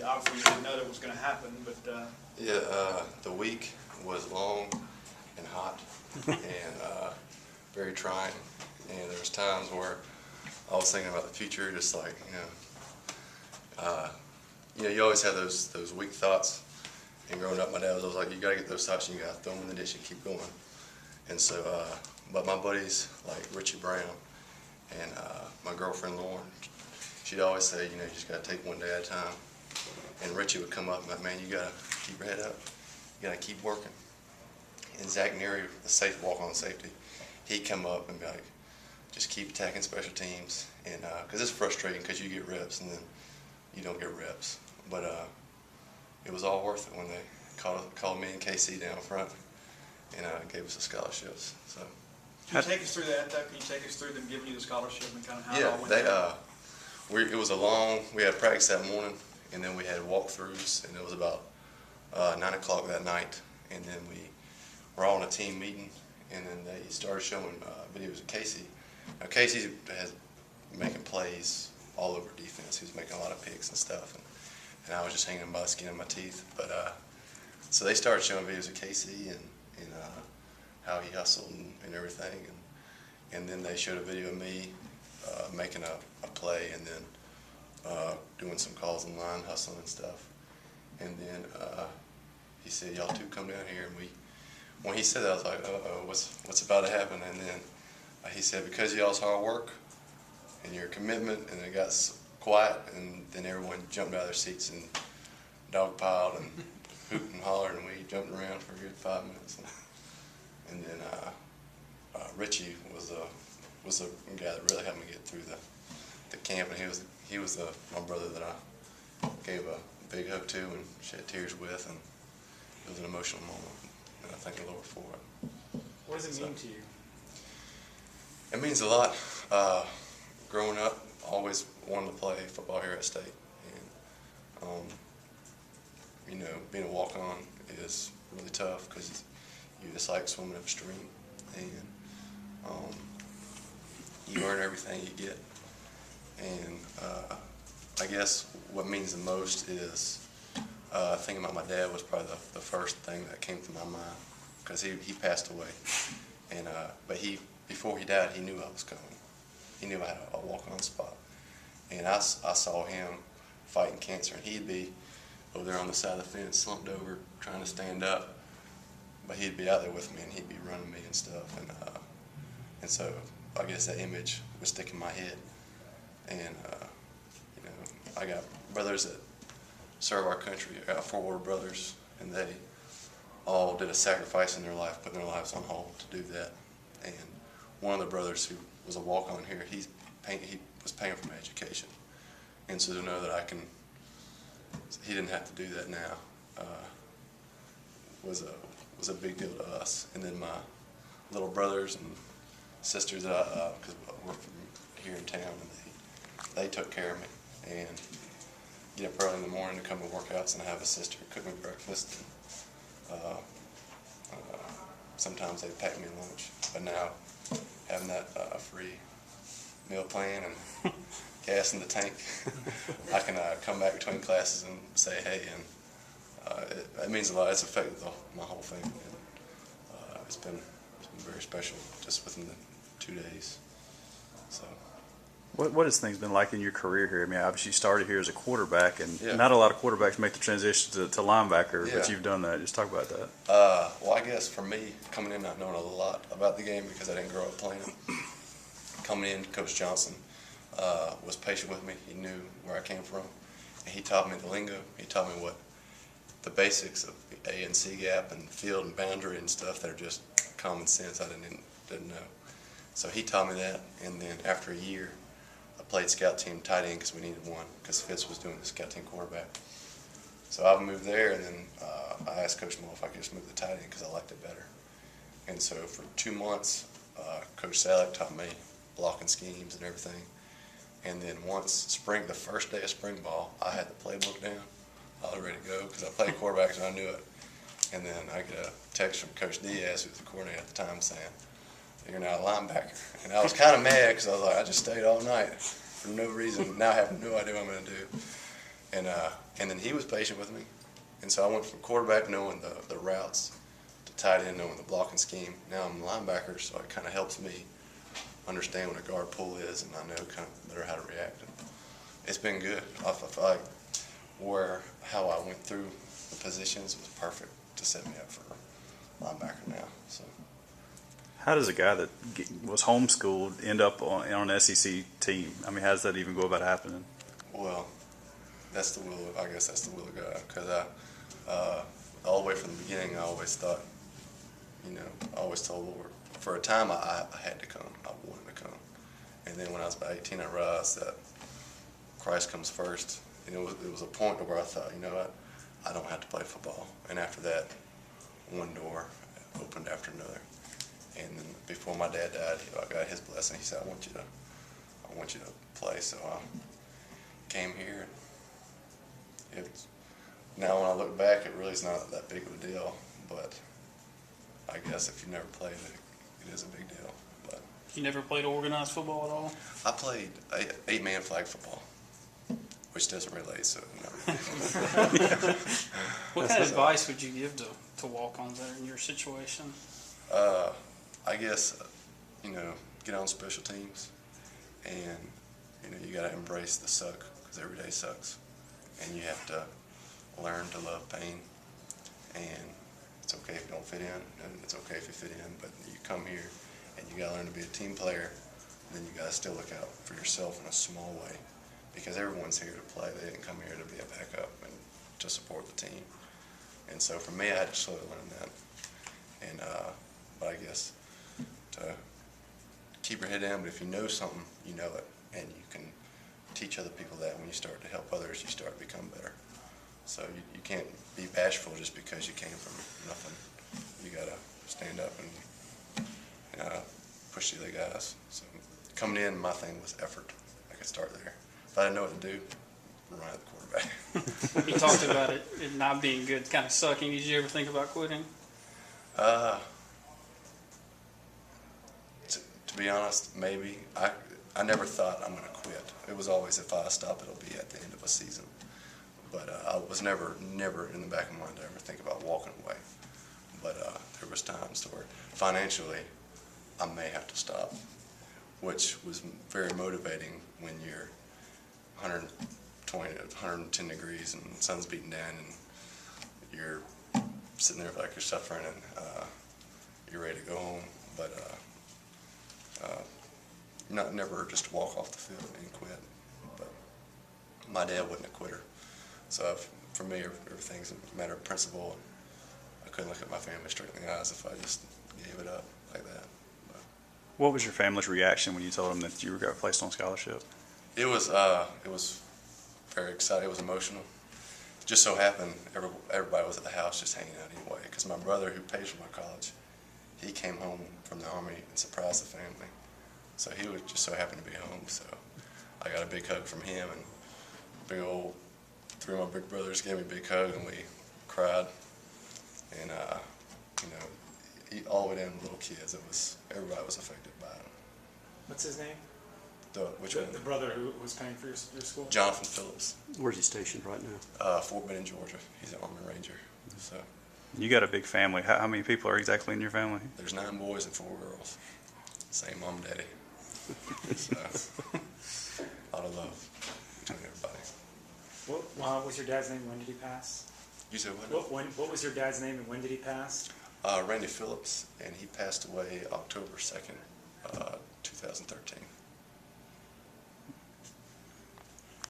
obviously you didn't know that was going to happen, but Yeah, the week was long and hot and very trying. And there was times where I was thinking about the future, just like, you always have those weak thoughts. And growing up, my dad was always like, you got to get those thoughts and you got to throw them in the dish and keep going. And so, but my buddies like Richie Brown and my girlfriend Lauren, she'd always say, you just got to take one day at a time. And Richie would come up and be like, man, you got to keep your head up. You got to keep working. And Zach Neary, the walk-on safety, he'd come up and be like, just keep attacking special teams. And because it's frustrating because you get reps and then you don't get reps. But it was all worth it when they called me and KC down front and gave us the scholarships. So. Can you take us through that? Can you take us through them giving you the scholarship and kind of how it all went down? It was we had practice that morning, and then we had walkthroughs, and it was about 9 o'clock that night, and then we were all in a team meeting, and then they started showing videos of Casey. Now Casey has making plays all over defense. He was making a lot of picks and stuff, and I was just hanging by the skin of my teeth. But so they started showing videos of Casey and how he hustled and everything, and then they showed a video of me making a play and then doing some calls in line, hustling and stuff. And then he said, y'all two come down here. And when he said that, I was like, uh-oh, what's about to happen? And then he said, because of y'all's hard work and your commitment, and it got quiet, and then everyone jumped out of their seats and dogpiled and hooped and hollered, and we jumped around for a good 5 minutes. And then Richie was the guy that really helped me get through the camp, and he was my brother that I gave a big hug to and shed tears with, and it was an emotional moment, and I thank the Lord for it. What does it mean to you? It means a lot. Growing up, I always wanted to play football here at State, and being a walk-on is really tough because you just like swimming upstream, and you earn everything you get. And I guess what means the most is thinking about my dad was probably the first thing that came to my mind, because he passed away, and but before he died, he knew I was coming. He knew I had a walk-on spot, and I saw him fighting cancer, and he'd be over there on the side of the fence, slumped over, trying to stand up, but he'd be out there with me, and he'd be running me and stuff, and so I guess that image would stick in my head. And I got brothers that serve our country. I got 4 older brothers, and they all did a sacrifice in their life, putting their lives on hold to do that. And one of the brothers who was a walk-on here, he was paying for my education, and so to know that he didn't have to do that now was a big deal to us. And then my little brothers and sisters, because we're from here in town, and they took care of me, and get up early in the morning to come to workouts, and I have a sister cook me breakfast. Sometimes they pack me lunch, but now having that free meal plan and gas in the tank, I can come back between classes and say hey, and it means a lot. It's affected my whole family, and it's been very special just within the 2 days. So. What has things been like in your career here? I mean, obviously you started here as a quarterback, and yeah. Not a lot of quarterbacks make the transition to linebacker, Yeah. but you've done that. Just talk about that. Well, I guess for me, coming in not knowing a lot about the game because I didn't grow up playing it, coming in, Coach Johnson was patient with me. He knew where I came from, and he taught me the lingo. He taught me what the basics of A and C gap and field and boundary and stuff that are just common sense I didn't know. So he taught me that, and then after a year, I played scout team tight end because we needed one, because Fitz was doing the scout team quarterback. So I moved there, and then I asked Coach Mo if I could just move the tight end because I liked it better. And so for 2 months, Coach Salek taught me blocking schemes and everything. And then once the first day of spring ball, I had the playbook down. I was ready to go because I played quarterback, so I knew it. And then I get a text from Coach Diaz, who was the coordinator at the time, saying, "You're now a linebacker." And I was kind of mad because I was like, I just stayed all night for no reason. Now I have no idea what I'm going to do. And then he was patient with me. And so I went from quarterback knowing the routes to tight end knowing the blocking scheme. Now I'm a linebacker, so it kind of helps me understand what a guard pull is, and I know kind of better how to react. And it's been good. I feel like how I went through the positions was perfect to set me up for linebacker now. So. How does a guy that was homeschooled end up on an SEC team? I mean, how does that even go about happening? Well, that's the will. I guess that's the will of God. Because all the way from the beginning, I always thought, I always told the Lord. For a time, I had to come. I wanted to come. And then when I was about 18, I realized that Christ comes first. And it was a point where I thought, you know what, I don't have to play football. And after that, one door opened after another. And then before my dad died, I got his blessing. He said, I want you to play. So I came here. Now when I look back, it really is not that big of a deal. But I guess if you never played it is a big deal. But You never played organized football at all? I played 8-man flag football, which doesn't relate, so no. What kind of advice would you give to walk-ons that are in your situation? I guess, get on special teams, and, you got to embrace the suck, because every day sucks, and you have to learn to love pain, and it's okay if you don't fit in, and it's okay if you fit in, but you come here, and you got to learn to be a team player, and then you got to still look out for yourself in a small way, because everyone's here to play. They didn't come here to be a backup and to support the team, and so for me, I had to slowly learn that, and but I guess to keep your head down, but if you know something, you know it, and you can teach other people that. When you start to help others, you start to become better. So you can't be bashful just because you came from nothing. You got to stand up and push the other guys. So coming in, my thing was effort. I could start there. If I didn't know what to do, run at the quarterback. You talked about it not being good, kind of sucking. Did you ever think about quitting? To be honest, maybe. I never thought I'm going to quit. It was always, if I stop, it'll be at the end of a season. But I was never in the back of my mind to ever think about walking away. But there was times where financially I may have to stop, which was very motivating when you're 120 to 110 degrees and the sun's beating down and you're sitting there like you're suffering and you're ready to go home. But never just walk off the field and quit. But my dad wasn't a quitter. So for me, everything's a matter of principle. I couldn't look at my family straight in the eyes if I just gave it up like that. But What was your family's reaction when you told them that you got placed on scholarship? it was very exciting. It was emotional. It just so happened everybody was at the house just hanging out anyway. Because my brother, who pays for my college, he came home from the Army and surprised the family. So he was just so happened to be home. So I got a big hug from him, and three of my big brothers gave me a big hug, and we cried. And all the way down to little kids, everybody was affected by it. What's his name? Which one? The brother who was paying for your school? Jonathan Phillips, Where's he stationed right now? Fort Benning, Georgia. He's an Army Ranger. So You got a big family. How many people are exactly in your family? there's 9 boys and 4 girls. Same mom and daddy. So a lot of love between everybody. What was your dad's name? When did he pass? You said what? What was your dad's name and when did he pass? Randy Phillips, and he passed away October 2nd, 2013.